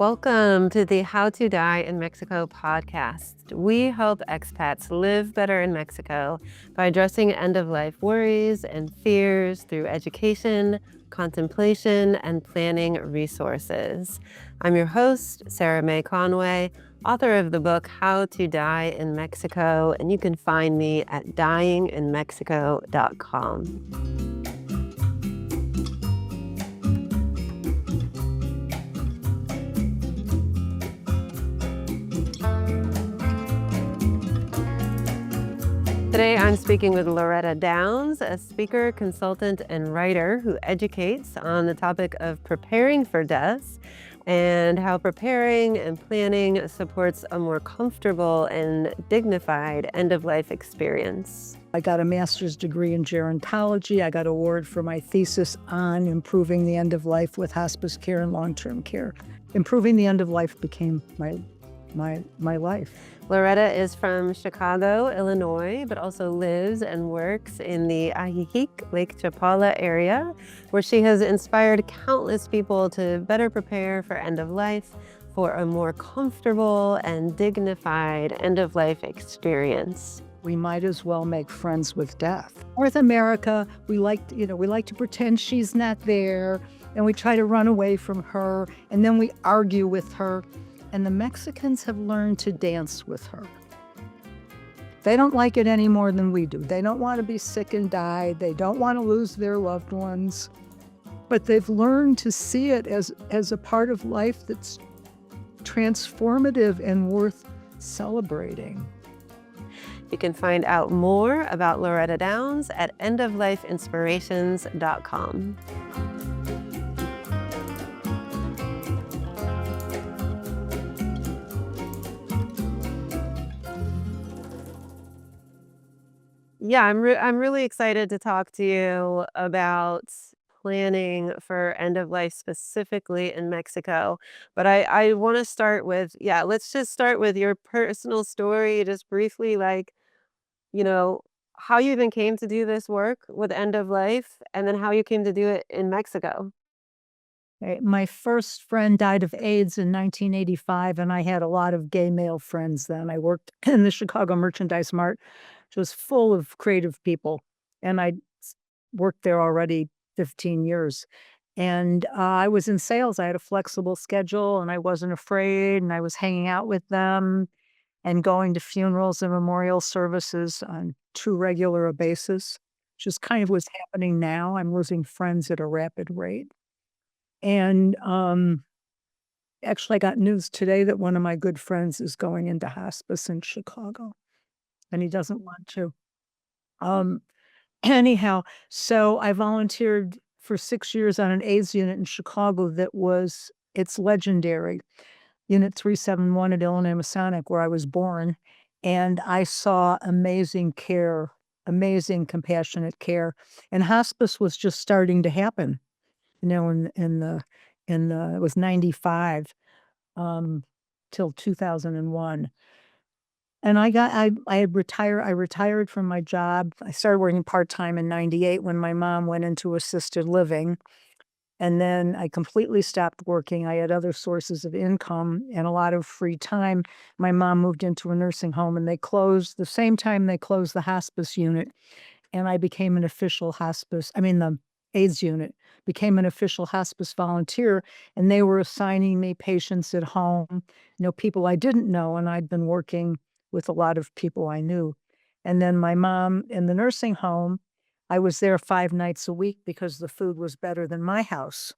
Welcome to the How to Die in Mexico podcast. We help expats live better in Mexico by addressing end-of-life worries and fears through education, contemplation, and planning resources. I'm your host, Sarah Mae Conway, author of the book How to Die in Mexico, and you can find me at dyinginmexico.com. Today, I'm speaking with Loretta Downs, a speaker, consultant, and writer who educates on the topic of preparing for death and how preparing and planning supports a more comfortable and dignified end-of-life experience. I got a master's degree in gerontology. I got an award for my thesis on improving the end of life with hospice care and long-term care. Improving the end of life became my life. Loretta is from Chicago, Illinois, but also lives and works in the Ajijic, Lake Chapala area, where she has inspired countless people to better prepare for end of life, for a more comfortable and dignified end of life experience. We might as well make friends with death. North America, we like to pretend she's not there, and we try to run away from her, and then we argue with her. And the Mexicans have learned to dance with her. They don't like it any more than we do. They don't want to be sick and die. They don't want to lose their loved ones. But they've learned to see it as a part of life that's transformative and worth celebrating. You can find out more about Loretta Downs at endoflifeinspirations.com. Yeah, I'm really excited to talk to you about planning for end of life specifically in Mexico. But I want to start with, let's just start with your personal story, just briefly, you know, how you even came to do this work with end of life, and then how you came to do it in Mexico. My first friend died of AIDS in 1985, and I had a lot of gay male friends then. I worked in the Chicago Merchandise Mart, which was full of creative people, and I worked there already 15 years. And I was in sales. I had a flexible schedule, and I wasn't afraid, and I was hanging out with them and going to funerals and memorial services on too regular a basis, which is kind of what's happening now. I'm losing friends at a rapid rate. And actually, I got news today that one of my good friends is going into hospice in Chicago, and he doesn't want to. Anyhow, so I volunteered for 6 years on an AIDS unit in Chicago it's legendary. Unit 371 at Illinois Masonic, where I was born, and I saw amazing care, amazing compassionate care, and hospice was just starting to happen. It was 95 till 2001. And I retired from my job. I started working part-time in 98 when my mom went into assisted living. And then I completely stopped working. I had other sources of income and a lot of free time. My mom moved into a nursing home, and the same time they closed the hospice unit. And I became the AIDS unit became an official hospice volunteer, and they were assigning me patients at home, people I didn't know, and I'd been working with a lot of people I knew. And then my mom in the nursing home, I was there 5 nights a week because the food was better than my house.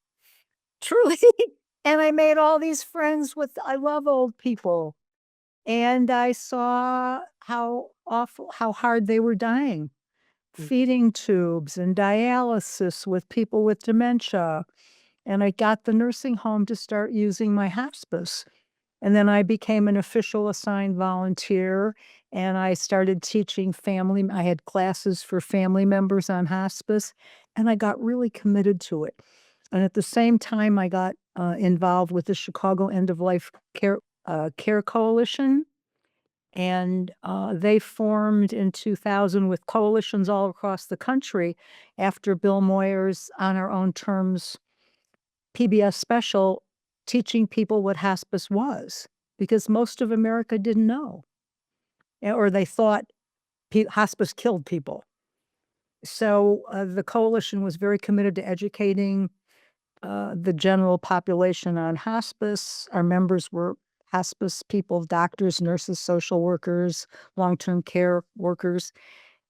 Truly. And I made all these friends I love old people. And I saw how hard they were dying. Feeding tubes and dialysis with people with dementia. And I got the nursing home to start using my hospice. And then I became an official assigned volunteer, and I started teaching I had classes for family members on hospice, and I got really committed to it. And at the same time, I got involved with the Chicago End of Life Care Coalition. And they formed in 2000 with coalitions all across the country after Bill Moyer's On Our Own Terms PBS special teaching people what hospice was, because most of America didn't know, or they thought hospice killed people. So the coalition was very committed to educating the general population on hospice. Our members were hospice people, doctors, nurses, social workers, long-term care workers.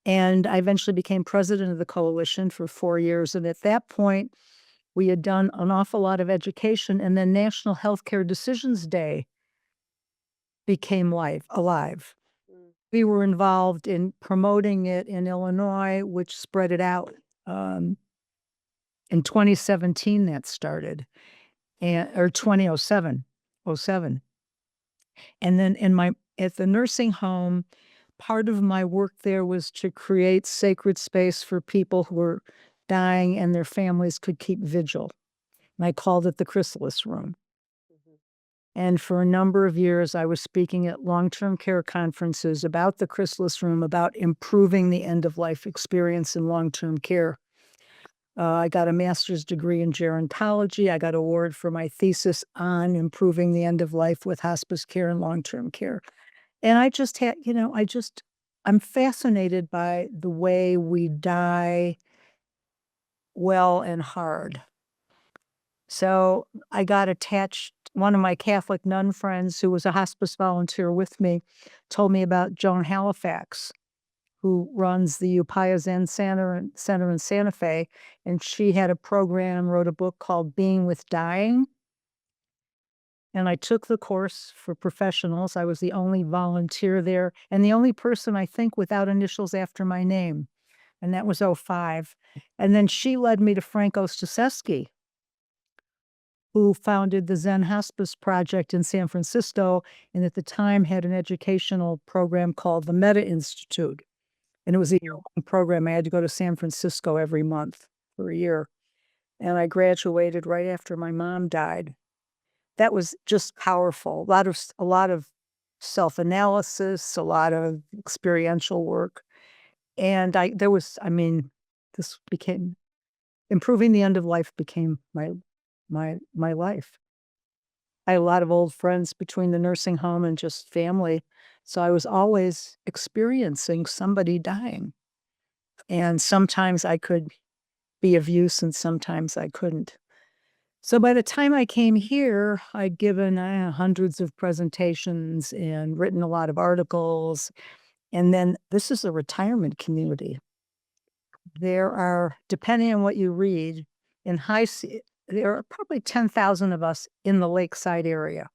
And I eventually became president of the coalition for 4 years. And at that point, we had done an awful lot of education. And then National Healthcare Decisions Day became alive. Mm. We were involved in promoting it in Illinois, which spread it out. Um, in 2017, that started, or 2007, '07. And then at the nursing home, part of my work there was to create sacred space for people who were dying and their families could keep vigil. And I called it the chrysalis room. Mhm. And for a number of years, I was speaking at long-term care conferences about the chrysalis room, about improving the end-of-life experience in long-term care. I got a master's degree in gerontology. I got an award for my thesis on improving the end of life with hospice care and long-term care. And I just had, I'm fascinated by the way we die well and hard. So I got attached. One of my Catholic nun friends, who was a hospice volunteer with me, told me about Joan Halifax, who runs the Upaya Zen Center in Santa Fe. And she had a program, wrote a book called Being with Dying. And I took the course for professionals. I was the only volunteer there and the only person, I think, without initials after my name. And that was '05. And then she led me to Frank Ostaseski, who founded the Zen Hospice Project in San Francisco, and at the time had an educational program called the Meta Institute. And it was a year-long program. I had to go to San Francisco every month for a year. And I graduated right after my mom died. That was just powerful. A lot of self-analysis, a lot of experiential work. And this became improving the end of life became my life. I had a lot of old friends between the nursing home and just family. So I was always experiencing somebody dying. And sometimes I could be of use and sometimes I couldn't. So by the time I came here, I'd given hundreds of presentations and written a lot of articles. And then this is a retirement community. There are, depending on what you read, in there are probably 10,000 of us in the lakeside area.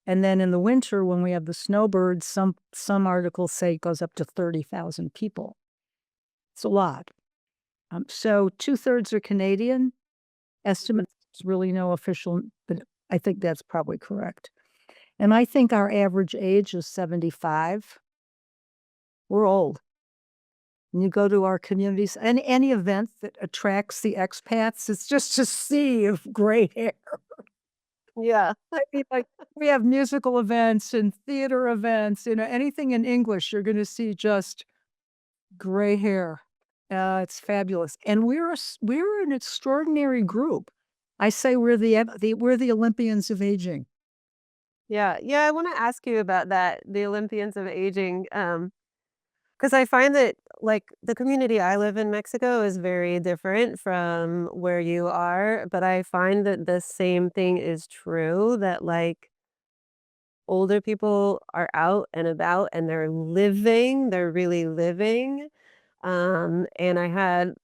And then in the winter, when we have the snowbirds, some articles say it goes up to 30,000 people. It's a lot. So 2/3 are Canadian. Estimates, really no official, but I think that's probably correct. And I think our average age is 75. We're old. When you go to our communities, and any event that attracts the expats, it's just a sea of gray hair. Yeah. I mean, like, we have musical events and theater events, anything in English, you're gonna see just gray hair. It's fabulous, and we're an extraordinary group. I say we're the Olympians of aging. Yeah. Yeah, I wanna ask you about that, the Olympians of aging, 'cause I find that, like, the community I live in Mexico is very different from where you are, but I find that the same thing is true, that, like, older people are out and about and they're really living. And I had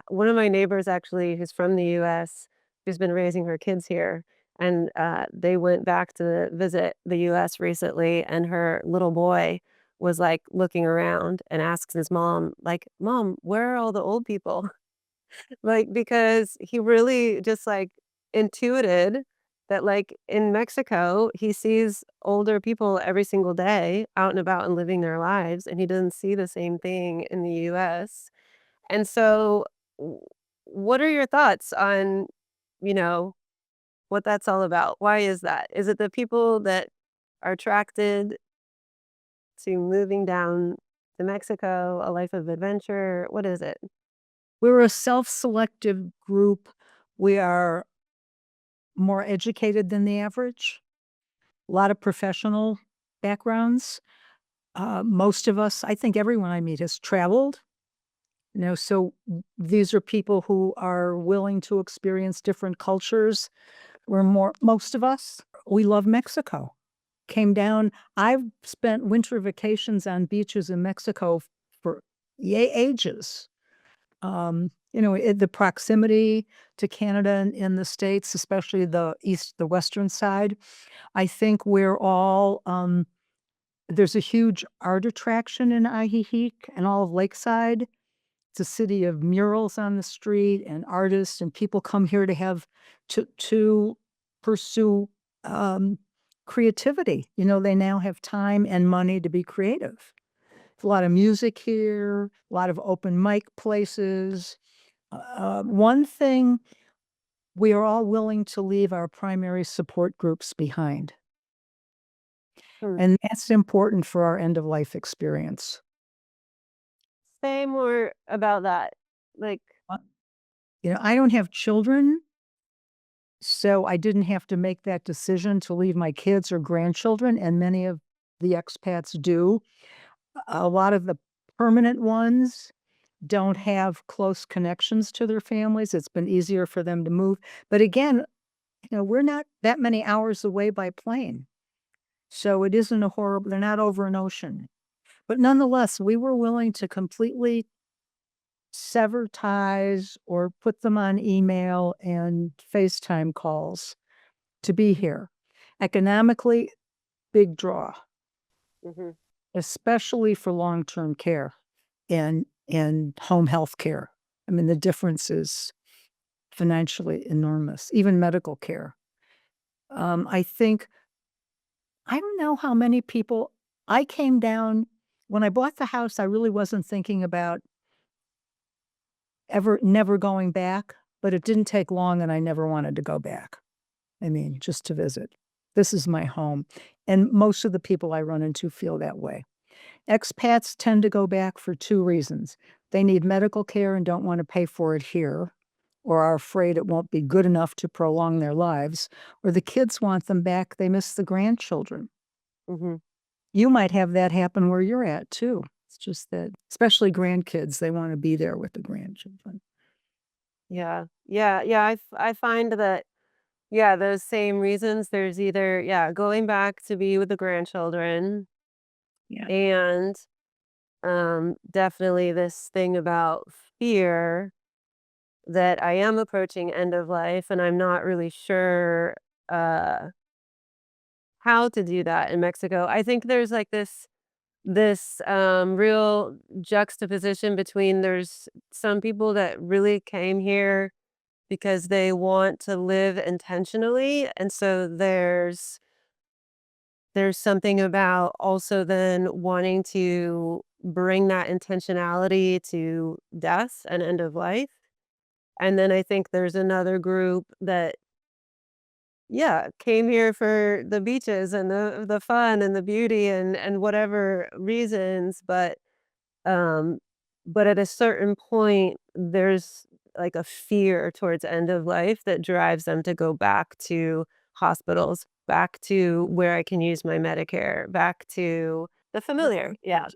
one of my neighbors actually who's from the US, who's been raising her kids here, and they went back to visit the US recently, and her little boy was like looking around and asks his mom, like, "Mom, where are all the old people?" Like, because he really just, like, intuited that, like, in Mexico, he sees older people every single day out and about and living their lives, and he doesn't see the same thing in the US. And so, w what are your thoughts on, you know, what that's all about? Why is that? Is it the people that are attracted to moving down to Mexico, a life of adventure? What is it? We're a self-selective group. We are more educated than the average, a lot of professional backgrounds. Most of us, I think everyone I meet has traveled. So these are people who are willing to experience different cultures. Most of us, we love Mexico. Came down, I've spent winter vacations on beaches in Mexico for ages. The proximity to Canada and the States, especially the western side. I think there's a huge art attraction in Ajijic and all of Lakeside. It's a city of murals on the street and artists, and people come here to pursue creativity. They now have time and money to be creative. There's a lot of music here, a lot of open mic places. One thing, we are all willing to leave our primary support groups behind. Hmm. And that's important for our end of life experience. Say more about that. Like, I don't have children, so I didn't have to make that decision to leave my kids or grandchildren, and many of the expats do. A lot of the permanent ones don't have close connections to their families. It's been easier for them to move. But again, we're not that many hours away by plane. So it isn't they're not over an ocean. But nonetheless, we were willing to completely sever ties or put them on email and FaceTime calls to be here. Economically, big draw, mhm. especially for long-term care and home health care. I mean, the difference is financially enormous, even medical care. I don't know how many people I came down when I bought the house. I really wasn't thinking about never going back, but it didn't take long and I never wanted to go back. I mean, just to visit. This is my home. And most of the people I run into feel that way. Expats tend to go back for two reasons. They need medical care and don't want to pay for it here, or are afraid it won't be good enough to prolong their lives, or the kids want them back. They miss the grandchildren. Mhm. You might have that happen where you're at too. It's just that, especially grandkids, they want to be there with the grandchildren. Yeah. Yeah, I find that, yeah, those same reasons, there's either, yeah, going back to be with the grandchildren Yeah. and, definitely this thing about fear that I am approaching end of life, and I'm not really sure, uh, how to do that in Mexico. I think there's, like, this real juxtaposition between there's some people that really came here because they want to live intentionally, and so there's something about also then wanting to bring that intentionality to death and end of life, and then I think there's another group that, yeah, came here for the beaches and the fun and the beauty and whatever reasons, um, but at a certain point, there's like a fear towards end of life that drives them to go back to hospitals, back to where I can use my Medicare, back to the familiar. Yeah.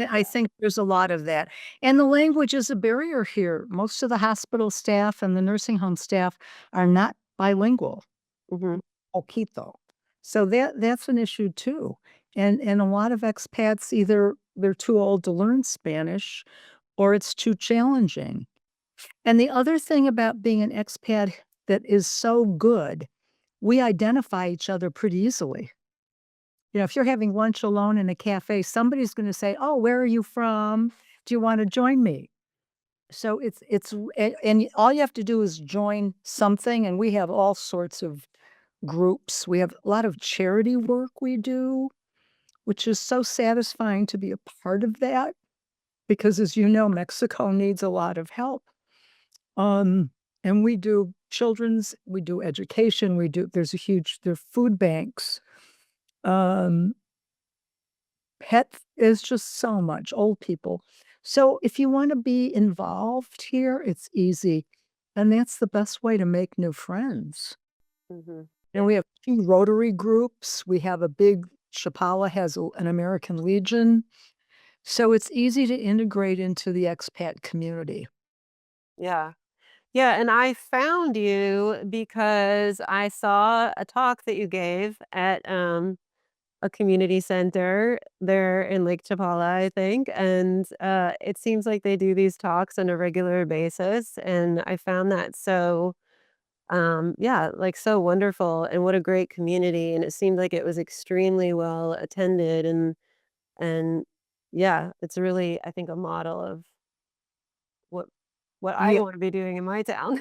I think there's a lot of that. And the language is a barrier here. Most of the hospital staff and the nursing home staff are not bilingual, Mhm. poquito. So that's an issue too. And a lot of expats, either they're too old to learn Spanish or it's too challenging. And the other thing about being an expat that is so good, we identify each other pretty easily. If you're having lunch alone in a cafe, somebody's gonna say, "Oh, where are you from? Do you wanna join me?" So and all you have to do is join something, and we have all sorts of groups. We have a lot of charity work we do, which is so satisfying to be a part of that because, as you know, Mexico needs a lot of help. Um, and we do education, there are food banks. Um Pet is just so much, old people. So if you wanna be involved here, it's easy, and that's the best way to make new friends. Hmm. And we have 2 Rotary groups. We have a big Chapala has an American Legion. So it's easy to integrate into the expat community. Yeah. Yeah, and I found you because I saw a talk that you gave at a community center there in Lake Chapala, I think, and it seems like they do these talks on a regular basis, and I found that so yeah, like so wonderful, and what a great community, and it seemed like it was extremely well attended, and yeah, it's really, I think, a model of what I Yeah. want to be doing in my town.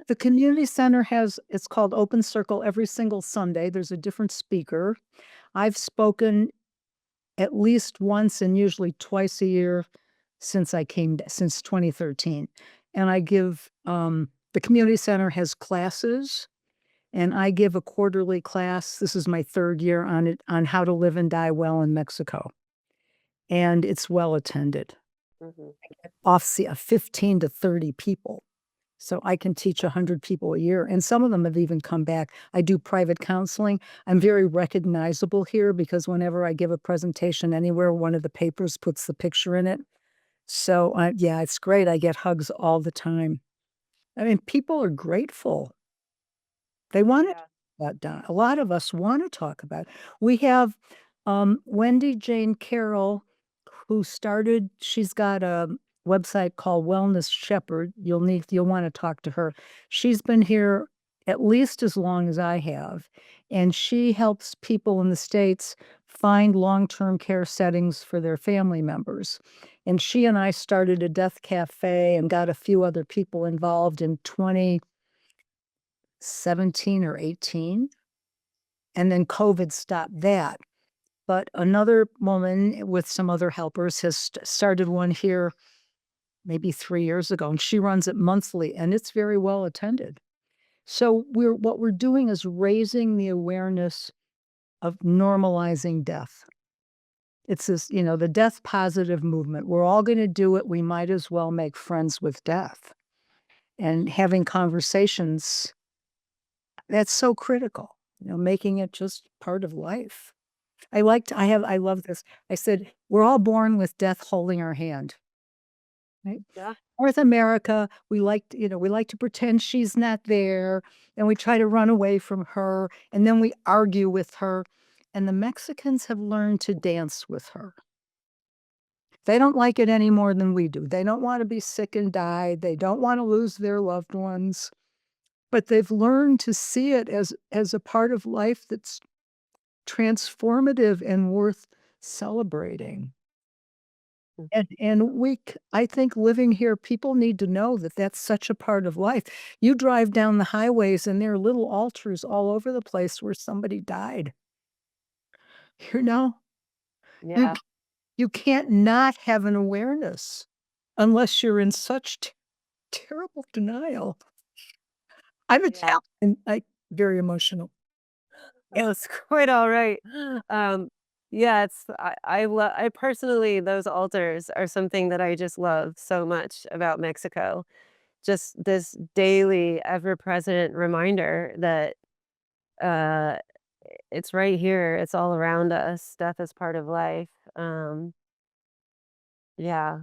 The community center has it's called Open Circle every single Sunday. There's a different speaker. I've spoken at least once and usually twice a year since 2013. And I give the community center has classes and I give a quarterly class. This is my 3rd year on it on how to live and die well in Mexico. And it's well attended. Mhm. Off 15 to 30 people. So I can teach 100 people a year, and some of them have even come back. I do private counseling. I'm very recognizable here because whenever I give a presentation anywhere, one of the papers puts the picture in it. So, yeah, it's great. I get hugs all the time. I mean, people are grateful. They want to Yeah. that done. A lot of us want to talk about it. We have Wendy Jane Carroll, who started, she's got a website called Wellness Shepherd. You'll want to talk to her. She's been here at least as long as I have, and she helps people in the States find long-term care settings for their family members. And she and I started a death cafe and got a few other people involved in 2017 or 18. And then COVID stopped that. But another woman with some other helpers has started one here maybe 3 years ago, and she runs it monthly, and it's very well attended. So what we're doing is raising the awareness of normalizing death. It's this, the death positive movement. We're all gonna do it. We might as well make friends with death. And having conversations, that's so critical, making it just part of life. I love this. I said, "We're all born with death holding our hand." Right? Yeah. North America, we like to pretend she's not there, and we try to run away from her, and then we argue with her, and the Mexicans have learned to dance with her. They don't like it any more than we do. They don't wanna be sick and die, they don't wanna lose their loved ones, but they've learned to see it as a part of life that's transformative and worth celebrating. Mm. I think living here, people need to know that that's such a part of life. You drive down the highways and there are little altars all over the place where somebody died. You know, you Yeah. you can't not have an awareness unless you're in such terrible denial. I'm Yeah. Italian, and very emotional. It was quite alright. Um, yeah, I personally those altars are something that I just love so much about Mexico. Just this daily, ever-present reminder that, uh, it's right here, it's all around us, death is part of life. Yeah.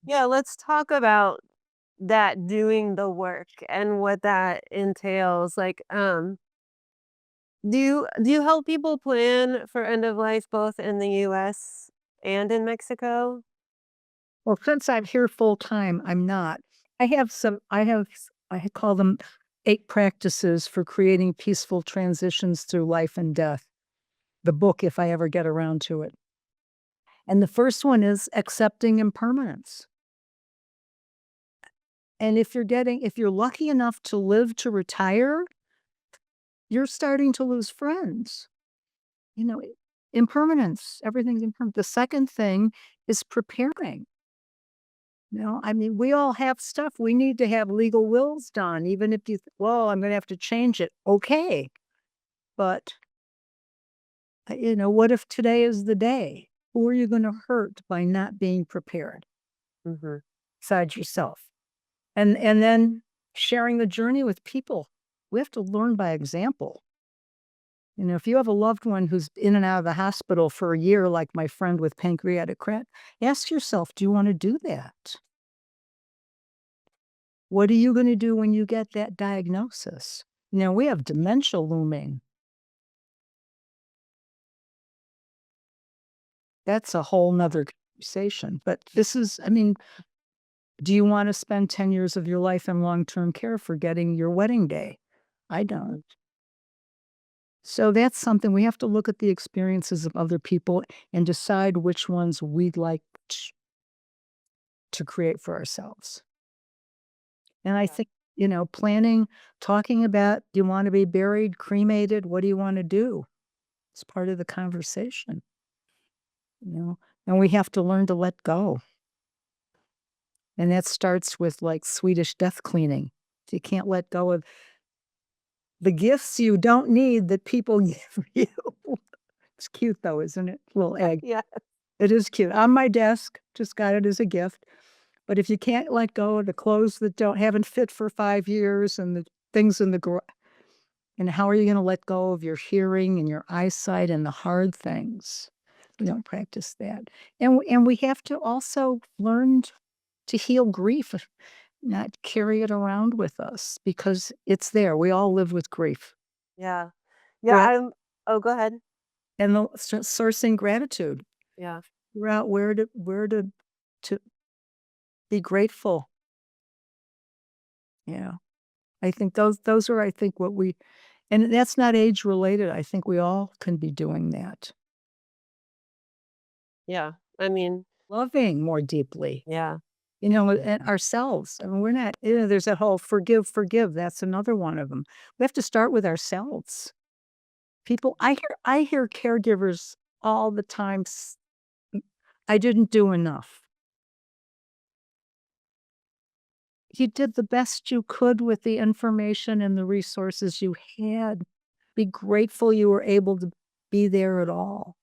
Yeah, let's talk about that doing the work and what that entails, like, do you help people plan for end of life both in the US and in Mexico? Well, since I'm here full time, I'm not. I call them 8 practices for creating peaceful transitions through life and death. The book, if I ever get around to it. And the first one is accepting impermanence. And if you're lucky enough to live to retire, you're starting to lose friends. You know, impermanence, everything's impermanent. The second thing is preparing. I mean, we all have stuff. We need to have legal wills done, even if well, I'm going to have to change it. Okay. But, what if today is the day? Who are you going to hurt by not being prepared Mhm. besides yourself? And then sharing the journey with people. We have to learn by example. If you have a loved one who's in and out of the hospital for a year, like my friend with pancreatic cancer, ask yourself, do you want to do that? What are you going to do when you get that diagnosis? We have dementia looming. That's a whole nother conversation. But do you want to spend 10 years of your life in long-term care forgetting your wedding day? I don't. So that's something we have to look at the experiences of other people and decide which ones we'd like to create for ourselves. And I think, planning, talking about, do you want to be buried, cremated? What do you want to do? It's part of the conversation, and we have to learn to let go. And that starts with like Swedish death cleaning. You can't let go of the gifts you don't need that people give you. It's cute though, isn't it? Little egg. Yeah. It is cute. On my desk, just got it as a gift. But if you can't let go of the clothes that haven't fit for 5 years and the things in the garage, and how are you gonna let go of your hearing and your eyesight and the hard things? We don't practice that. And we have to also learn to heal grief, not carry it around with us because it's there. We all live with grief. Yeah. Yeah, Right. oh, go ahead. And sourcing gratitude. Yeah. Figure out to be grateful. Yeah. I think those are, I think, what we, and that's not age related. I think we all can be doing that. Yeah. I mean, Loving more deeply, yeah. and ourselves. We're not, there's that whole forgive, forgive. That's another one of them. We have to start with ourselves. I hear caregivers all the time. I didn't do enough. You did the best you could with the information and the resources you had. Be grateful you were able to be there at all.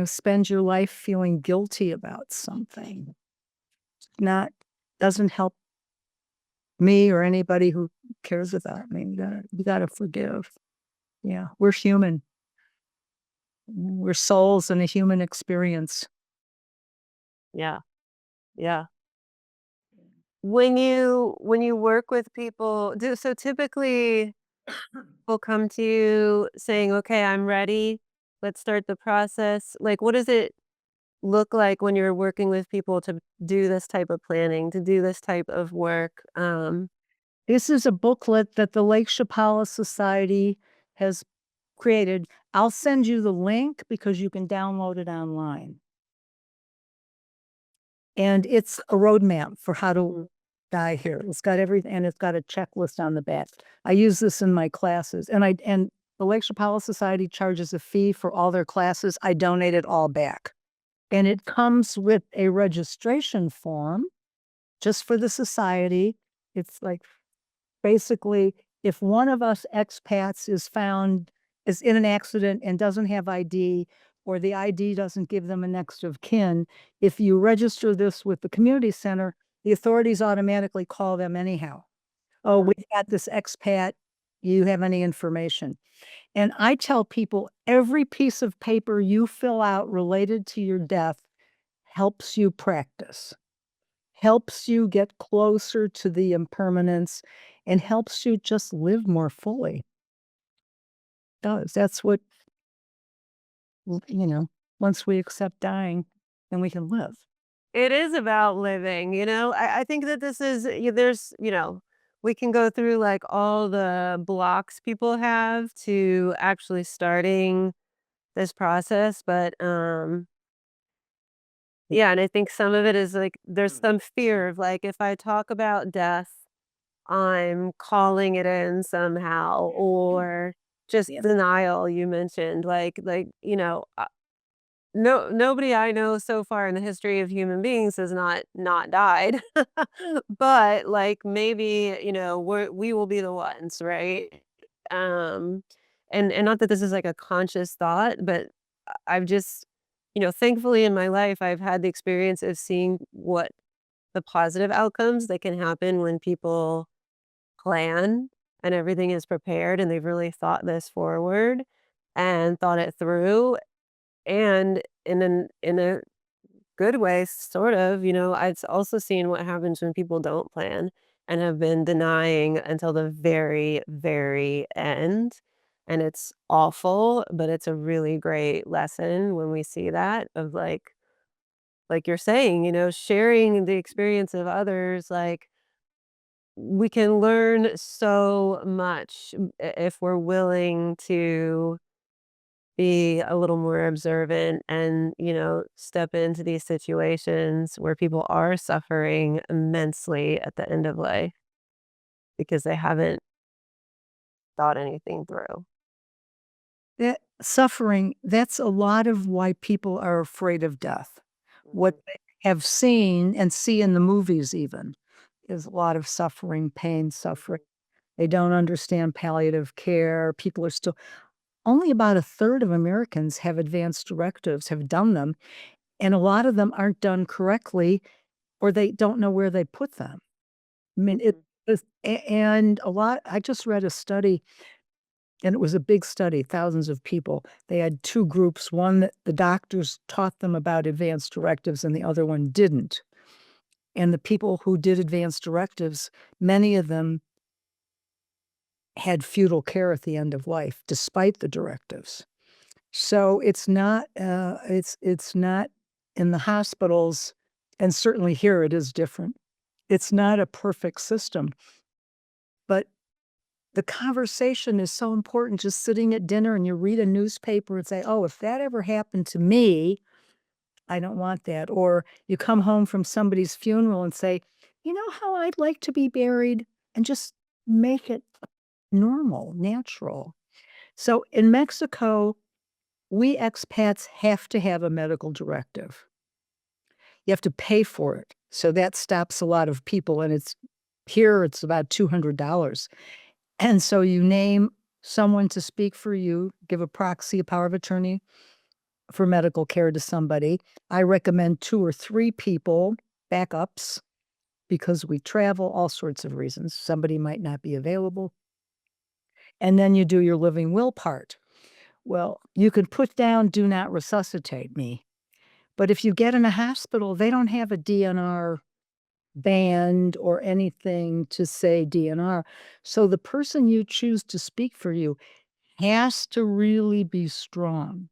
Spend your life feeling guilty about something. Not Doesn't help me or anybody who cares about me. You gotta forgive. Yeah, we're human. We're souls in a human experience. Yeah. Yeah. When you work with people, so typically people come to you saying, "Okay, I'm ready. Let's start the process." Like, what does it look like when you're working with people to do this type of planning, to do this type of work? This is a booklet that the Lake Chapala Society has created. I'll send you the link because you can download it online. And it's a roadmap for how to die here. It's got everything, and it's got a checklist on the back. I use this in my classes, and the Lake Chapala Society charges a fee for all their classes. I donate it all back. And it comes with a registration form just for the society. It's like basically, if one of us expats is in an accident and doesn't have ID, or the ID doesn't give them a next of kin, if you register this with the community center, the authorities automatically call them anyhow. Oh, we got this expat. You have any information? And I tell people every piece of paper you fill out related to your death helps you practice, helps you get closer to the impermanence, and helps you just live more fully. Does. That's what, once we accept dying, then we can live. It is about living, I think that this is there's, we can go through, like, all the blocks people have to actually starting this process, but, yeah, and I think some of it is, like, there's some fear of, like, if I talk about death, I'm calling it in somehow, or just Yeah. denial you mentioned, nobody I know so far in the history of human beings has not died. But, like, maybe, we will be the ones, right? Um, and not that this is, like, a conscious thought, but I've just thankfully in my life, I've had the experience of seeing what the positive outcomes that can happen when people plan. and everything is prepared and they've really thought this forward and thought it through, and in a good way, sort of, I've also seen what happens when people don't plan and have been denying until the very, very end, and it's awful, but it's a really great lesson when we see that of, like you're saying, sharing the experience of others, like, we can learn so much if we're willing to be a little more observant and, step into these situations where people are suffering immensely at the end of life because they haven't thought anything through. That suffering, that's a lot of why people are afraid of death. What Mhm, they have seen and see in the movies even is a lot of suffering, pain, suffering. mhm, They don't understand palliative care. People are still only about a third of Americans have advanced directives, have done them, and a lot of them aren't done correctly or they don't know where they put them. I mean, it mhm, is and a lot I just read a study, and it was a big study, thousands of people. They had 2 groups, one that the doctors taught them about advanced directives and the other one didn't. And the people who did advanced directives, many of them had futile care at the end of life despite the directives. So it's not in the hospitals, and certainly here it is different. It's not a perfect system, but the conversation is so important, just sitting at dinner and you read a newspaper and say, "Oh, if that ever happened to me, I don't want that." Or you come home from somebody's funeral and say, "You know how I'd like to be buried?" And just make it normal, natural. So in Mexico, we expats have to have a medical directive. You have to pay for it. So that stops a lot of people, and it's about $200. And so you name someone to speak for you, give a proxy, a power of attorney for medical care to somebody. I recommend 2 or 3 people, backups, because we travel, all sorts of reasons. Somebody might not be available. And then you do your living will part. Well, you could put down, "Do not resuscitate me." But if you get in a hospital, they don't have a DNR band or anything to say DNR. So the person you choose to speak for you has to really be strong,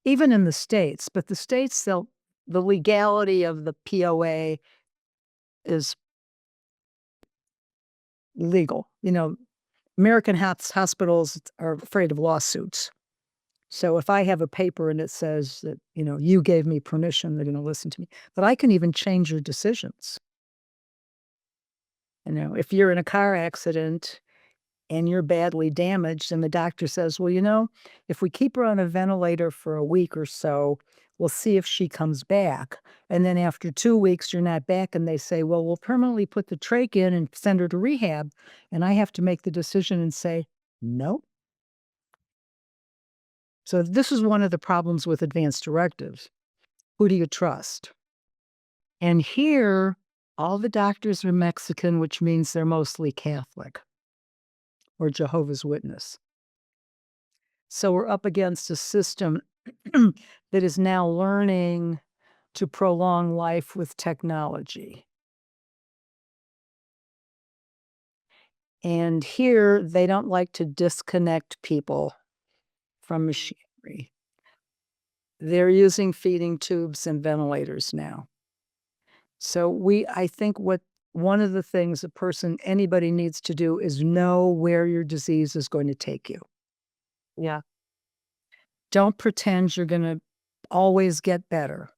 even in the States. But the States, the legality of the POA is legal. American hospitals are afraid of lawsuits. So if I have a paper and it says that, you gave me permission, they're going to listen to me. But I can even change your decisions. If you're in a car accident and you're badly damaged and the doctor says, "Well, if we keep her on a ventilator for a week or so, we'll see if she comes back." And then after 2 weeks, you're not back, and they say, "Well, we'll permanently put the trach in and send her to rehab." And I have to make the decision and say, "No." So this is one of the problems with advanced directives. Who do you trust? And here, all the doctors are Mexican, which means they're mostly Catholic or Jehovah's Witness. So we're up against a system that is now learning to prolong life with technology. And here, they don't like to disconnect people from mhm. machinery. They're using feeding tubes and ventilators now. So I think what one of the things anybody needs to do is know where your disease is going to take you. Yeah. Don't pretend you're going to always get better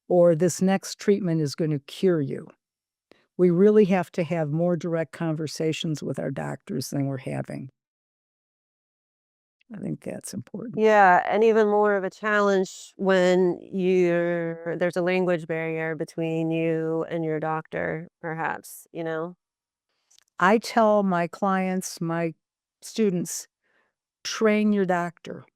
or this next treatment is going to cure you. We really have to have more direct conversations with our doctors than we're having. I think that's important. Yeah, and even more of a challenge when there's a language barrier between you and your doctor, perhaps? I tell my clients, my students, train your doctor.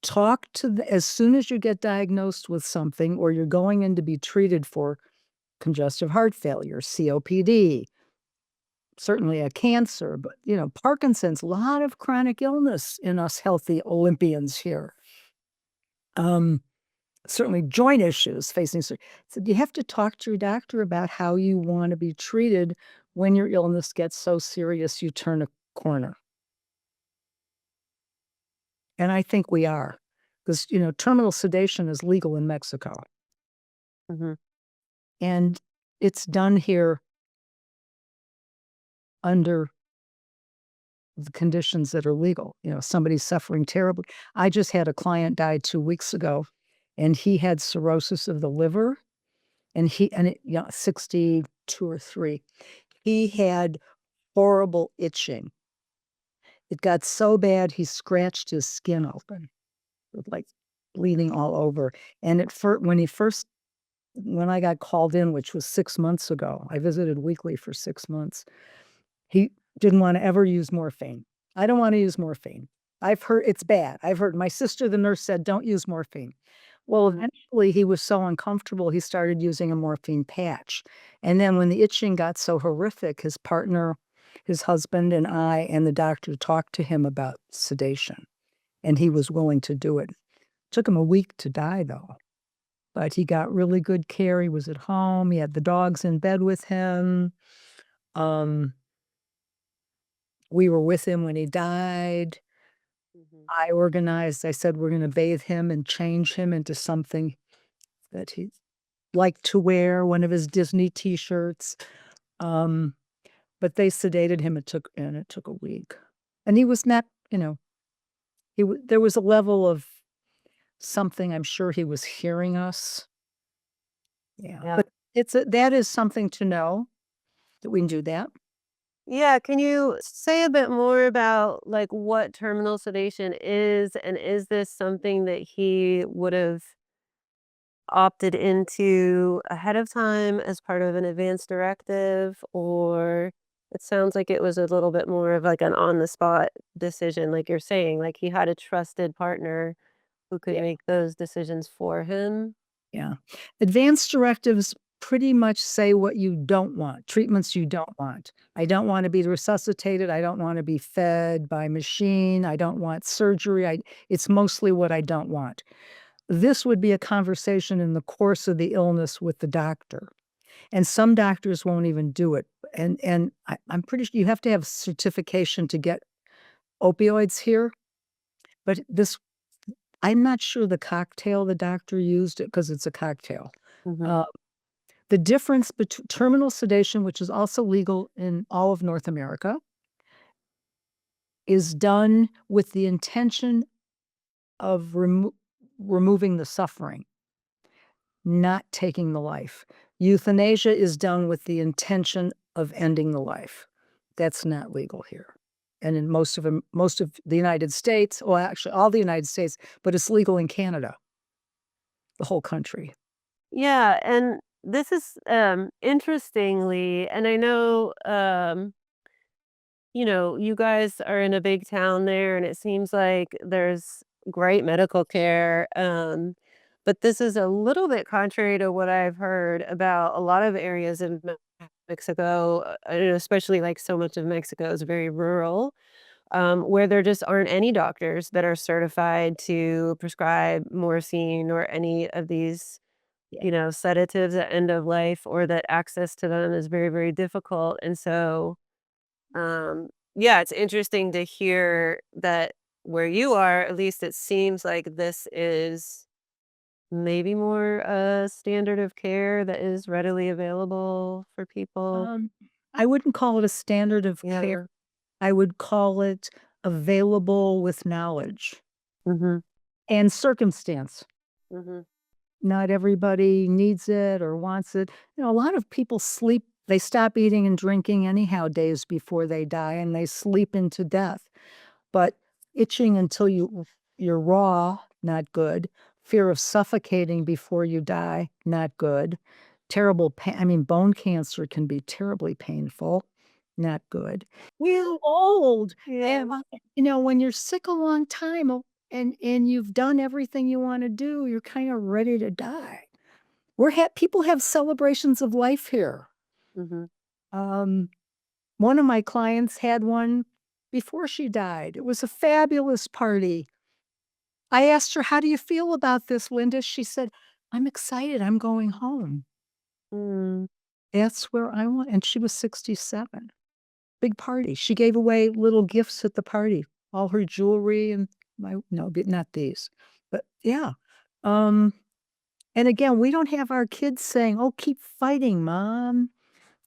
Talk to as soon as you get diagnosed with something or you're going in to be treated for congestive heart failure, COPD, certainly a cancer, but Parkinson's, a lot of chronic illness in us healthy Olympians here. Certainly joint issues facing. So you have to talk to your doctor about how you want to be treated when your illness gets so serious you turn a corner. And I think we are, because terminal sedation is legal in Mexico. Mm-hmm. And it's done here under the conditions that are legal. Somebody's suffering terribly. I just had a client die 2 weeks ago, and he had cirrhosis of the liver, and 62 or 3. He had horrible itching. It got so bad he scratched his skin open, with like bleeding all over. And when I got called in, which was 6 months ago, I visited weekly for 6 months. He didn't want to ever use morphine. I don't want to use morphine. I've heard it's bad. I've heard my sister, the nurse, said, don't use morphine. Well, eventually he was so uncomfortable, he started using a morphine patch. And then when the itching got so horrific, his partner, his husband, and I, and the doctor talked to him about sedation, and he was willing to do it. Took him a week to die, though. But he got really good care. He was at home. He had the dogs in bed with him. We were with him when he died. I said, we're going to bathe him and change him into something that he liked to wear, one of his Disney t-shirts. But they sedated him. It took a week. And he was not, there was a level of something. I'm sure he was hearing us. Yeah. But that is something to know, that we can do that. Yeah, can you say a bit more about like what terminal sedation is, and is this something that he would have opted into ahead of time as part of an advance directive, or it sounds like it was a little bit more of like an on the spot decision, like you're saying, like he had a trusted partner who could Yeah. make those decisions for him? Yeah. Advanced directives pretty much say what you don't want, treatments you don't want. I don't want to be resuscitated. I don't want to be fed by machine. I don't want surgery. It's mostly what I don't want. This would be a conversation in the course of the illness with the doctor. And some doctors won't even do it. And I'm pretty sure you have to have certification to get opioids here. But I'm not sure the cocktail the doctor used, because it's a cocktail. Mhm. Uh, the difference between terminal sedation, which is also legal in all of North America, is done with the intention of removing the suffering, not taking the life. Euthanasia is done with the intention of ending the life. That's not legal here. And in most of the United States, well, actually all the United States, but it's legal in Canada, the whole country. Yeah, and this is interestingly, and I know you guys are in a big town there, and it seems like there's great medical care. But this is a little bit contrary to what I've heard about a lot of areas of Mexico, and especially like so much of Mexico is very rural, where there just aren't any doctors that are certified to prescribe morphine or any of these, Yeah. sedatives at end of life, or that access to them is very, very difficult. And so, yeah, it's interesting to hear that where you are, at least it seems like this is maybe more a standard of care that is readily available for people. Um, I wouldn't call it a standard of care. Yeah. I would call it available with knowledge Mhm. and circumstance. Mhm. Not everybody needs it or wants it. A lot of people sleep, they stop eating and drinking anyhow days before they die, and they sleep into death. But itching until you're raw, not good. Fear of suffocating before you die, not good. Terrible pain. I mean, bone cancer can be terribly painful, not good. We're old. Yeah. And, when you're sick a long time, and you've done everything you want to do, you're kind of ready to die. People have celebrations of life here. Mhm. Um, One of my clients had one before she died. It was a fabulous party. I asked her, "How do you feel about this, Linda?" She said, "I'm excited. I'm going home. Mm, That's where I want." And she was 67. Big party. She gave away little gifts at the party, all her jewelry and my no, not these. But yeah. Um, and again, we don't have our kids saying, "Oh, keep fighting, mom.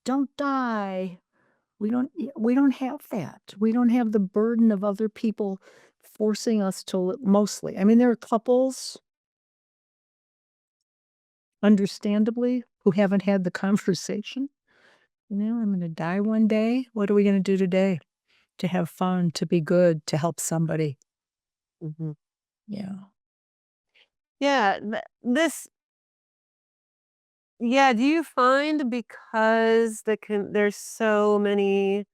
Don't die." We don't have that. We don't have the burden of other people forcing us to mostly. I mean, there are couples, understandably, who haven't had the conversation. I'm gonna die one day. What are we gonna do today to have fun, to be good, to help somebody? mhm. Yeah. Yeah, yeah, do you find because there's so many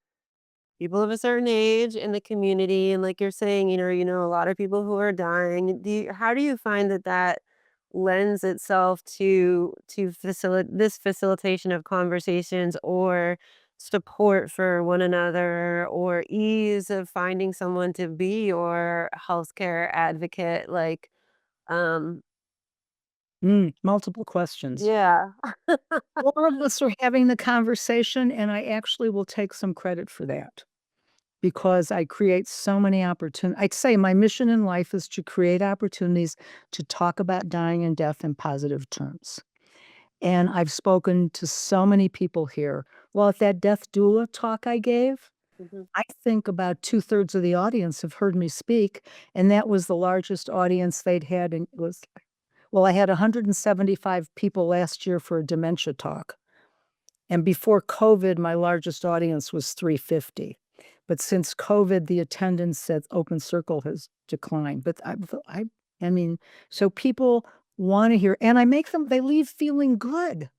people of a certain age in the community, and like you're saying, a lot of people who are dying, how do you find that lends itself to this facilitation of conversations or support for one another or ease of finding someone to be your healthcare advocate, like, um Multiple questions. yeah. More of us are having the conversation, and I actually will take some credit for that because I create so many opportunities. I'd say my mission in life is to create opportunities to talk about dying and death in positive terms. And I've spoken to so many people here. Well, at that death doula talk I gave, Mhm. I think about 2/3 of the audience have heard me speak, and that was the largest audience they'd had, and it was well, I had 175 people last year for a dementia talk, and before COVID, my largest audience was 350. But since COVID, the attendance at Open Circle has declined, but I mean, so people wanna hear and I make them they leave feeling good.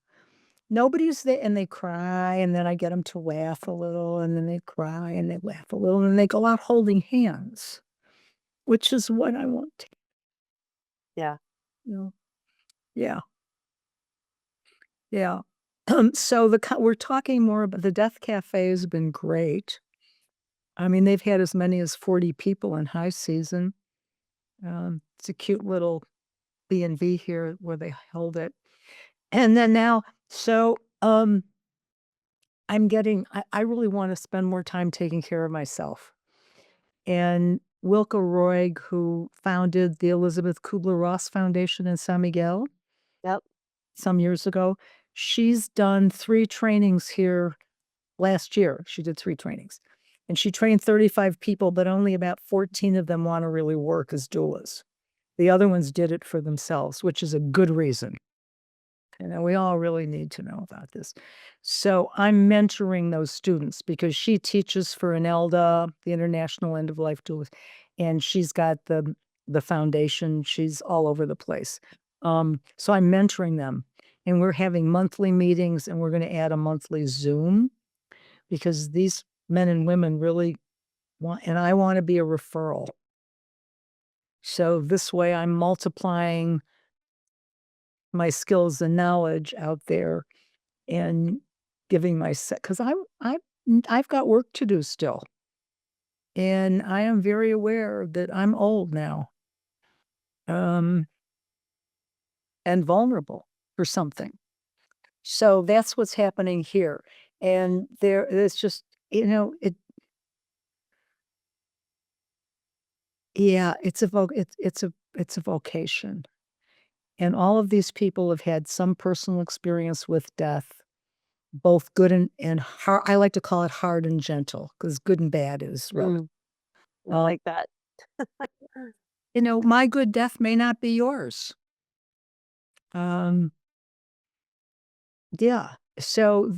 Nobody's there and they cry, and then I get them to laugh a little, and then they cry, and they laugh a little, and then they go out holding hands, which is what I want to Yeah. you Yeah, yeah. So we're talking more about the Death Cafe has been great. I mean, they've had as many as 40 people in high season. It's a cute little B&B here where they hold it. And then now I really wanna spend more time taking care of myself. And Wilka Roig, who founded the Elizabeth Kubler-Ross Foundation in San Miguel Yep. some years ago, she's done 3 trainings here last year. She did 3 trainings. And she trained 35 people, but only about 14 of them wanna really work as doulas. The other ones did it for themselves, which is a good reason. We all really need to know about this. So I'm mentoring those students because she teaches for INELDA, the International End of Life Doulas, and she's got the foundation. She's all over the place. So I'm mentoring them, and we're having monthly meetings, and we're going to add a monthly Zoom because these men and women really want, and I want to be a referral. So this way, I'm multiplying my skills and knowledge out there and giving my because I've got work to do still, and I am very aware that I'm old now, um, and vulnerable for something. So that's what's happening here, and it's just it yeah, it's a vocation, and all of these people have had some personal experience with death, both good and hard. I like to call it hard and gentle because good and bad is relative. Mm, I like that. My good death may not be yours. Um, yeah. So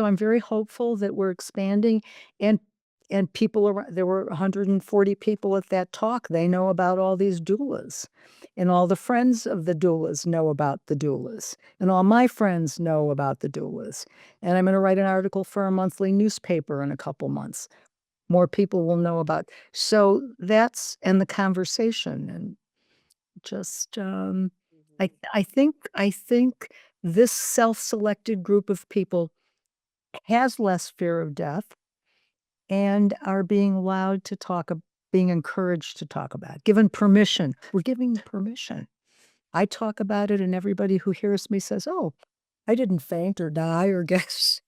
I'm very hopeful that we're expanding and people around there were 140 people at that talk. They know about all these doulas. And all the friends of the doulas know about the doulas. And all my friends know about the doulas. And I'm going to write an article for a monthly newspaper in a couple months. More people will know about. So that's and the conversation and just, Mhm. I think this self-selected group of people has less fear of death. and are being allowed to being encouraged to talk about it, given permission. We're giving permission. I talk about it, and everybody who hears me says, "Oh, I didn't faint or die or guess.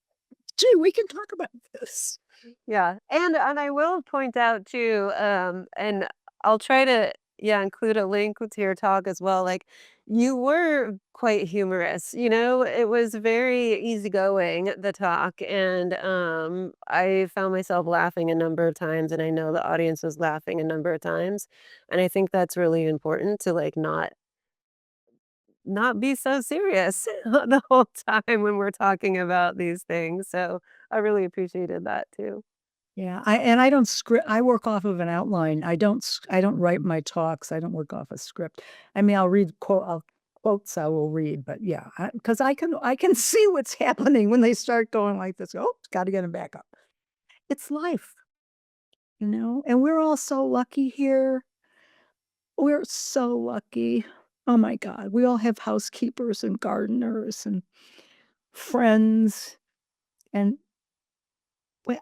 Gee, we can talk about this." Yeah, and I will point out too, and I'll try to, yeah, include a link to your talk as well, like, you were quite humorous, you know? It was very easygoing, the talk, and, I found myself laughing a number of times, and I know the audience was laughing a number of times, and I think that's really important to, like, not be so serious the whole time when we're talking about these things, so I really appreciated that too. Yeah, I don't script. I work off of an outline. I don't write my talks. I don't work off a script. I mean, quotes I will read, but yeah, because I can see what's happening when they start going like this. Oh, gotta get them back up. It's life, and we're all so lucky here. We're so lucky. Oh my God. We all have housekeepers and gardeners and friends. And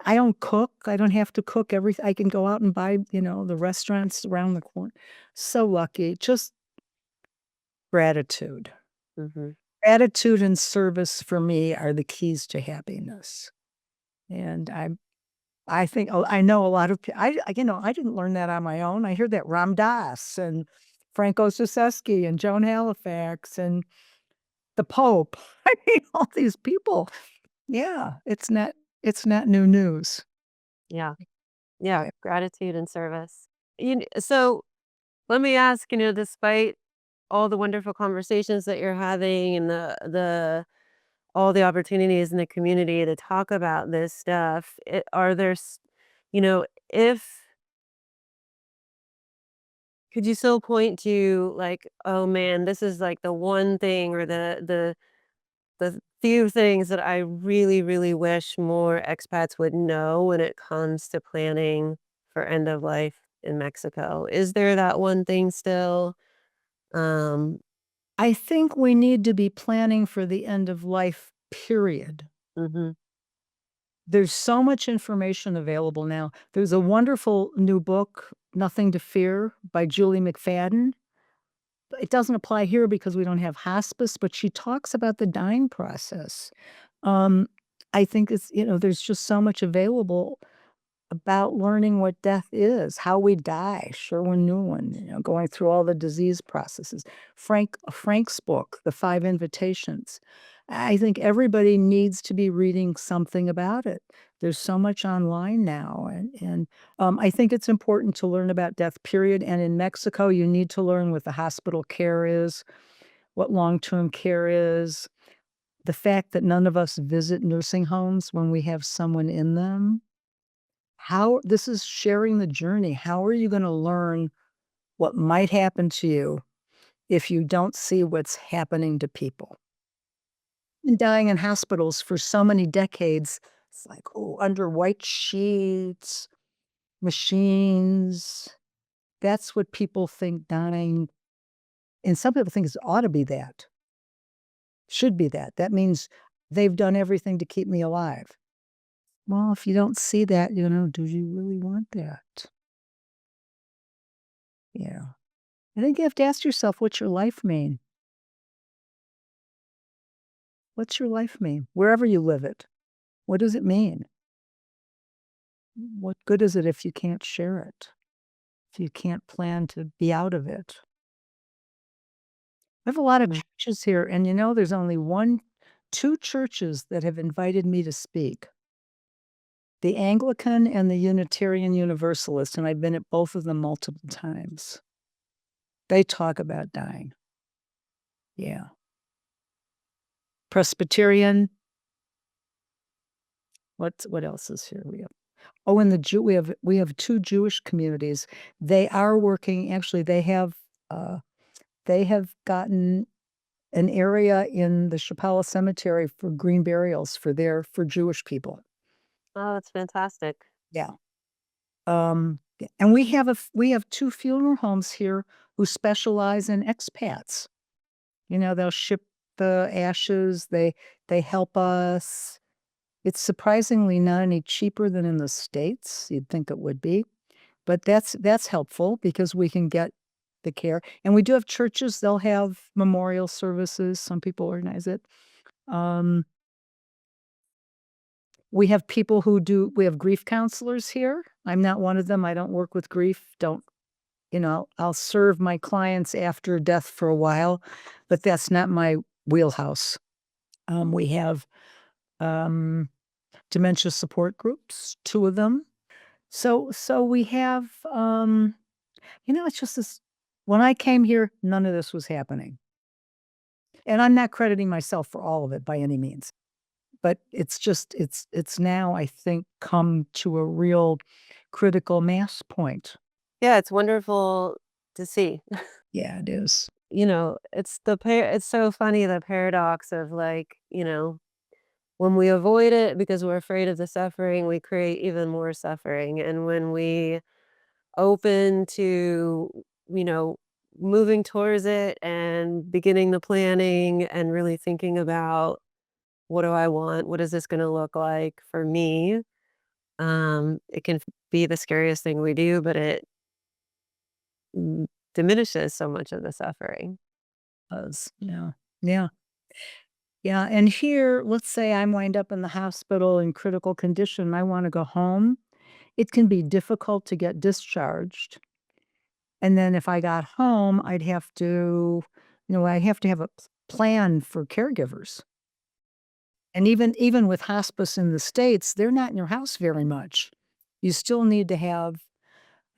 I don't cook. I don't have to cook everything. I can go out and buy, the restaurants around the corner. So lucky. Just gratitude. Mhm. Gratitude and service for me are the keys to happiness. And I think I know a lot of I didn't learn that on my own. I heard that Ram Dass and Franco Seseski and Joan Halifax and the Pope. I mean, all these people. Yeah, it's not new news. Yeah. Yeah, Yeah. gratitude and service. So let me ask, despite all the wonderful conversations that you're having and the all the opportunities in the community to talk about this stuff, are there, if could you still point to like, oh man, this is like the one thing or the few things that I really, really wish more expats would know when it comes to planning for end of life in Mexico. Is there that one thing still? Um, I think we need to be planning for the end of life, period. mhm. There's so much information available now. There's a wonderful new book, Nothing to Fear by Julie McFadden. It doesn't apply here because we don't have hospice, but she talks about the dying process. Um, I think there's just so much available about learning what death is, how we die, Sherwin Nuland, going through all the disease processes. Frank's book, The Five Invitations. I think everybody needs to be reading something about it. There's so much online now, and I think it's important to learn about death. Period. And in Mexico, you need to learn what the hospital care is, what long-term care is, the fact that none of us visit nursing homes when we have someone in them. How this is sharing the journey. How are you gonna learn what might happen to you if you don't see what's happening to people? Been dying in hospitals for so many decades. It's like, oh, under white sheets, machines. That's what people think dying, and some people think it ought to be that, should be that. That means they've done everything to keep me alive. Well, if you don't see that, do you really want that? Yeah. I think you have to ask yourself, what's your life mean? What's your life mean? Wherever you live it, what does it mean? What good is it if you can't share it? If you can't plan to be out of it? I have a lot of Mm. churches here, and there's only 2 churches that have invited me to speak. The Anglican and the Unitarian Universalist, and I've been at both of them multiple times. They talk about dying. Yeah. Presbyterian. What else is here? Oh, and we have 2 Jewish communities. They are working actually, they have gotten an area in the Chapala Cemetery for green burials for Jewish people. Oh, that's fantastic. Yeah. And we have 2 funeral homes here who specialize in expats. They'll ship the ashes, they help us. It's surprisingly not any cheaper than in the States. You'd think it would be, but that's helpful because we can get the care. And we do have churches, they'll have memorial services. Some people organize it. Um, we have people we have grief counselors here. I'm not one of them. I don't work with grief. Don't, I'll serve my clients after death for a while, but that's not my wheelhouse. We have dementia support groups, 2 of them. So we have, it's just this. When I came here, none of this was happening. And I'm not crediting myself for all of it by any means. But it's just it's now, I think, come to a real critical mass point. Yeah, it's wonderful to see. Yeah, it is. It's so funny, the paradox of, like, when we avoid it because we're afraid of the suffering, we create even more suffering, and when we open to, you know, moving towards it and beginning the planning and really thinking about, "What do I want? What is this gonna look like for me?" It can be the scariest thing we do, but it diminishes so much of the suffering. Does. Yeah. Yeah. Yeah, and here, let's say I wind up in the hospital in critical condition, I wanna go home. It can be difficult to get discharged, and then if I got home, I'd have to have a plan for caregivers. And even with hospice in the States, they're not in your house very much. You still need to have,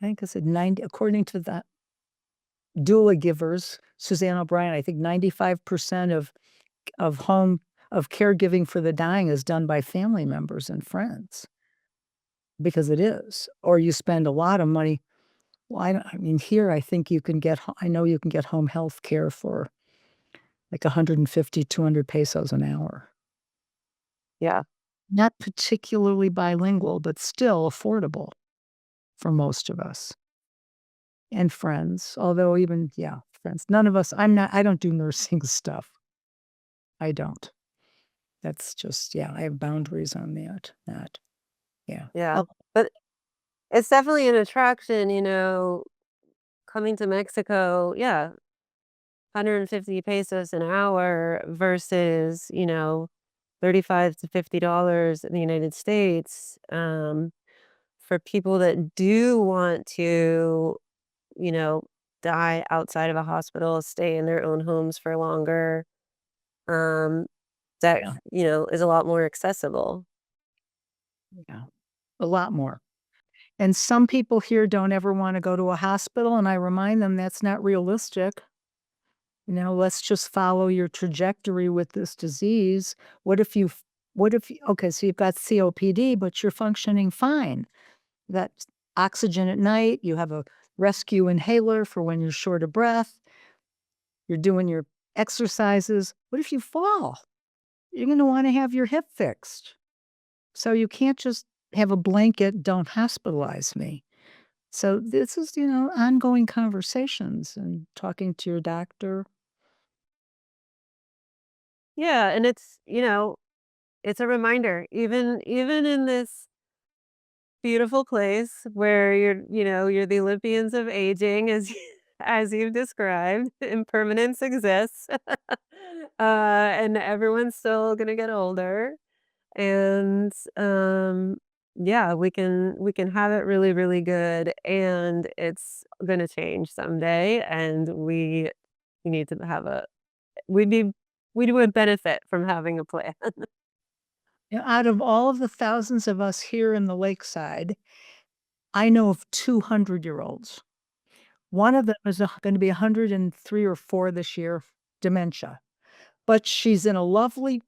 I think I said 90, according to the doula givers, Suzanne O'Brien, I think 95% of home of caregiving for the dying is done by family members and friends, because it is. Or you spend a lot of money. Well, I mean, here, I think I know you can get home health care for like 150, 200 pesos an hour. Yeah. Not particularly bilingual, but still affordable for most of us. And friends, although even, yeah, friends. None of us, I don't do nursing stuff. I don't. That's just, yeah, I have boundaries on that. Yeah. Yeah. Oh, But it's definitely an attraction, coming to Mexico, yeah, 150 pesos an hour versus, 35 to $50 in the United States. For people that do want to, you know, die outside of a hospital, stay in their own homes for longer, um, that, yeah, is a lot more accessible. yeah. A lot more. And some people here don't ever wanna go to a hospital, and I remind them that's not realistic. Let's just follow your trajectory with this disease. What if you okay, so you've got COPD, but you're functioning fine. You got oxygen at night, you have a rescue inhaler for when you're short of breath, you're doing your exercises. What if you fall? You're gonna wanna have your hip fixed. So you can't just have a blanket, "Don't hospitalize me." So this is, ongoing conversations and talking to your doctor. Yeah, and it's a reminder, even in this beautiful place where you're the Olympians of aging, as as you've described. Impermanence exists, and everyone's still gonna get older, and yeah, we can have it really, really good, and it's gonna change someday, and we need to have a we need we would benefit from having a plan. Out of all of the thousands of us here in the lakeside, I know of 200-year-olds. One of them is gonna be 103 or 4 this year, dementia, but she's in a lovely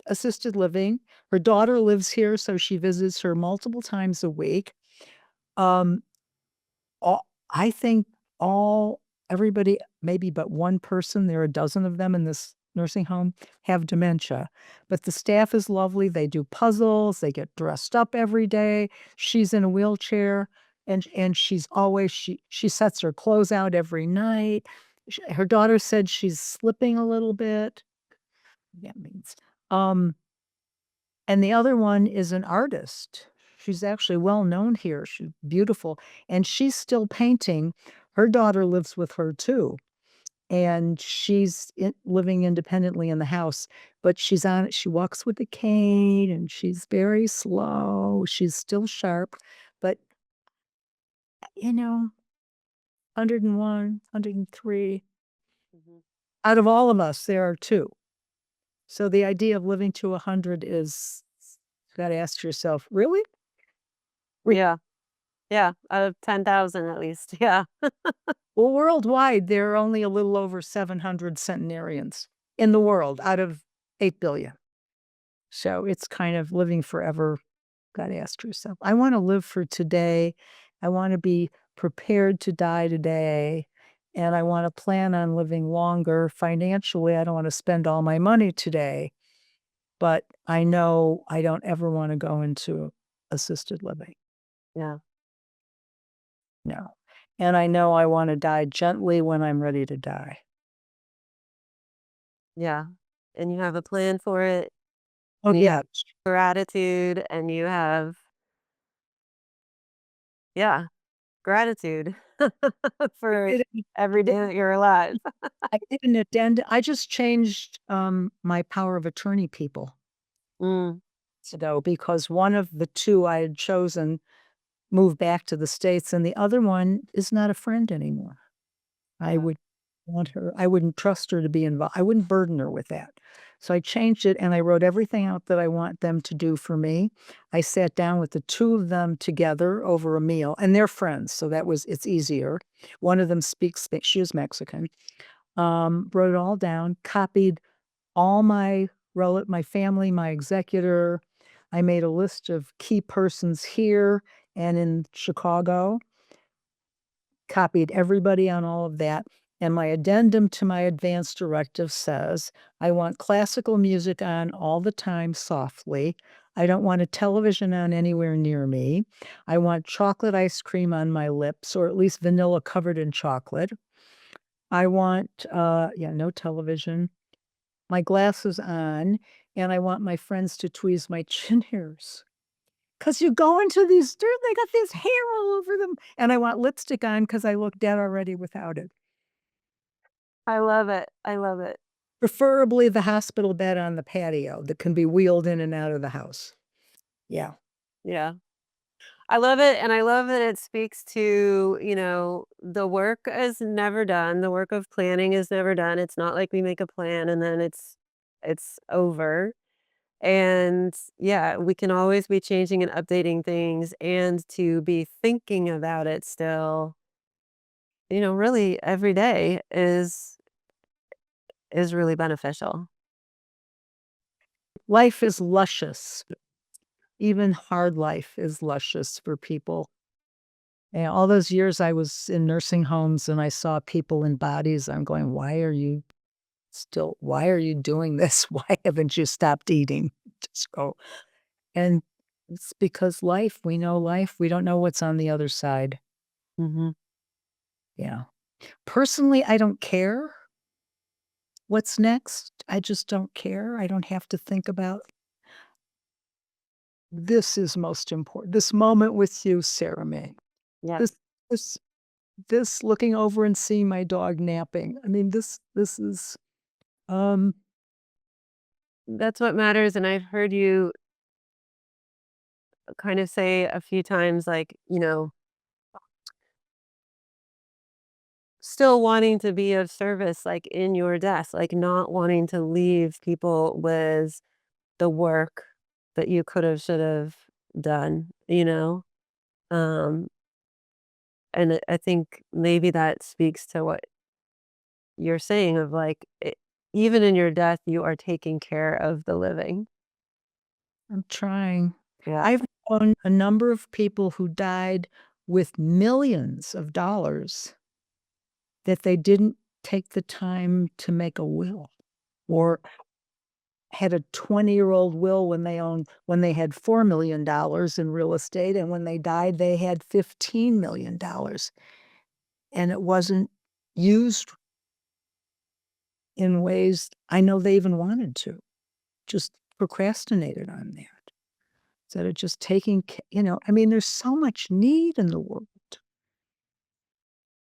assisted living. Her daughter lives here, so she visits her multiple times a week. Um, all I think all everybody, maybe but one person, there are a dozen of them in this nursing home, have dementia, but the staff is lovely, they do puzzles, they get dressed up every day. She's in a wheelchair, and she sets her clothes out every night. Her daughter said she's slipping a little bit. That means, um And the other one is an artist. She's actually well known here. She's beautiful. And she's still painting. Her daughter lives with her too. And she's living independently in the house, but she walks with a cane and she's very slow. She's still sharp, but 101, 103. Mhm. Out of all of us, there are two. So the idea of living to 100 is, you got to ask yourself, really? Yeah. Yeah. Out of 10,000 at least. Yeah. Well, worldwide, there are only a little over 700 centenarians in the world out of 8 billion. So it's kind of living forever. Got to ask yourself, I want to live for today. I want to be prepared to die today. And I want to plan on living longer financially. I don't want to spend all my money today, but I know I don't ever want to go into assisted living. Yeah. No. And I know I want to die gently when I'm ready to die. Yeah. And you have a plan for it. Oh, And you have yeah. gratitude and you have, yeah, gratitude for It every day that you're alive. I did an addend I just changed, my power of attorney people Mm, ago because one of the 2 I had chosen moved back to the States, and the other one is not a friend anymore. I yeah. would I wouldn't trust her to be involved. I wouldn't burden her with that. So I changed it, and I wrote everything out that I want them to do for me. I sat down with the 2 of them together over a meal, and they're friends, so it's easier. One of them speaks Spa she is Mexican. Wrote it all down, copied all my family, my executor. I made a list of key persons here and in Chicago, copied everybody on all of that. And my addendum to my advance directive says, I want classical music on all the time softly. I don't want a television on anywhere near me. I want chocolate ice cream on my lips, or at least vanilla covered in chocolate. I want, no television, my glasses on, and I want my friends to tweeze my chin hairs. 'Cause you go into these they got this hair all over them, and I want lipstick on because I look dead already without it. I love it. I love it. Preferably the hospital bed on the patio that can be wheeled in and out of the house. Yeah. Yeah. I love it, and I love that it speaks to, the work is never done, the work of planning is never done, it's not like we make a plan and then it's over, and, yeah, we can always be changing and updating things and to be thinking about it still, really every day is really beneficial. Life is luscious. Even hard life is luscious for people. And all those years I was in nursing homes and I saw people in bodies, I'm going, why are you doing this? Why haven't you stopped eating?" Just go and it's because we know life, we don't know what's on the other side. Mhm. Yeah. Personally, I don't care what's next. I just don't care. I don't have to think about this is most important. This moment with you, Sarah May. This Yes. this this looking over and seeing my dog napping. I mean, this is um That's what matters, and I've heard you kind of say a few times, like, still wanting to be of service, like, in your desk, like, not wanting to leave people with the work that you could've, should've done, you know? Um, and I think maybe that speaks to what you're saying of, like, even in your death, you are taking care of the living. I'm trying. Yeah. I've known a number of people who died with millions of dollars that they didn't take the time to make a will Mhm. or had a 20-year-old will when they had $4 million in real estate, and when they died, they had $15 million, and it wasn't used in ways I know they even wanted to, just procrastinated on that. instead of just taking, I mean, there's so much need in the world.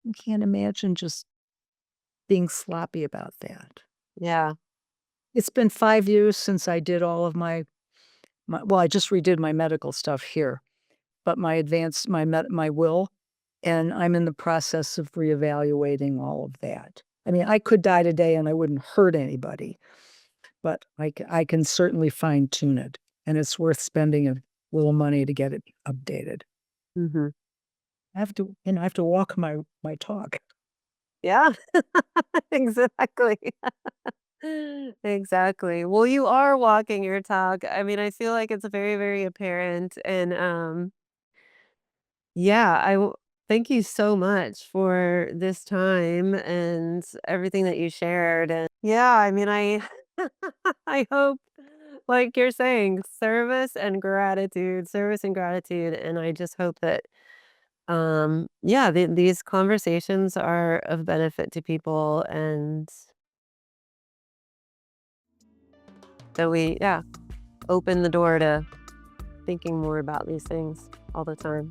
You can't imagine just being sloppy about that. Yeah. It's been 5 years since I did all of well, I just redid my medical stuff here, but my will, and I'm in the process of reevaluating all of that. I mean, I could die today and I wouldn't hurt anybody, but I can certainly fine tune it, and it's worth spending a little money to get it updated. Hmm. I have to walk my talk. Yeah. Exactly. Exactly. Well, you are walking your talk. I mean, I feel like it's very, very apparent. And yeah, thank you so much for this time and everything that you shared. And yeah, I mean, I I hope, like you're saying, service and gratitude. And I just hope that yeah, these conversations are of benefit to people and that we, yeah, open the door to thinking more about these things all the time.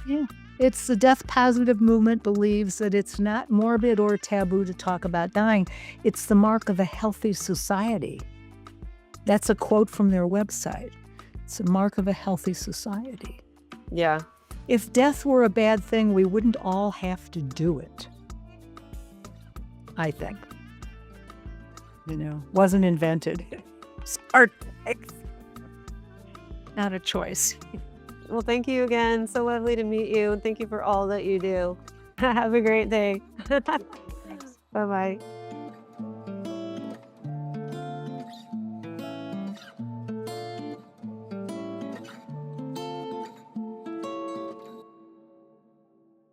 Yeah. It's the death positive movement believes that it's not morbid or taboo to talk about dying. It's the mark of a healthy society. That's a quote from their website. It's a mark of a healthy society. Yeah. If death were a bad thing, we wouldn't all have to do it. I think. Wasn't invented. It's art. Not a choice. Well, thank you again. So lovely to meet you. And thank you for all that you do. Have a great day. Bye bye.